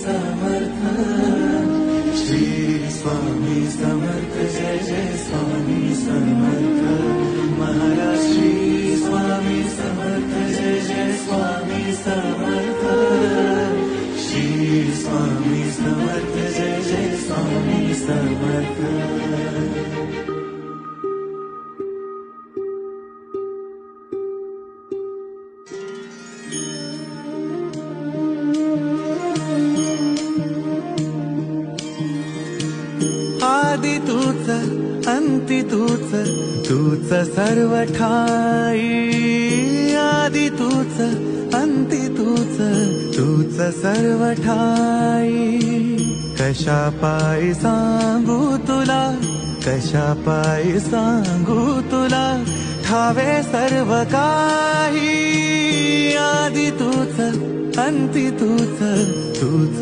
समर्थ श्री स्वामी समर्थ जय जय स्वामी समर्थ महाराज श्री स्वामी समर्थ जय जय स्वामी समर्थ श्री स्वामी समर्थ जय जय स्वामी समर्थ। आदि तूच अंती तूच तूच सर्व ठाई आदि तूच अंती तूच तूच सर्व ठाई कशा पायी सांगू तुला कशा पायी सांगू तुला ठावे सर्व काही आदि तूच अंती तूच तूच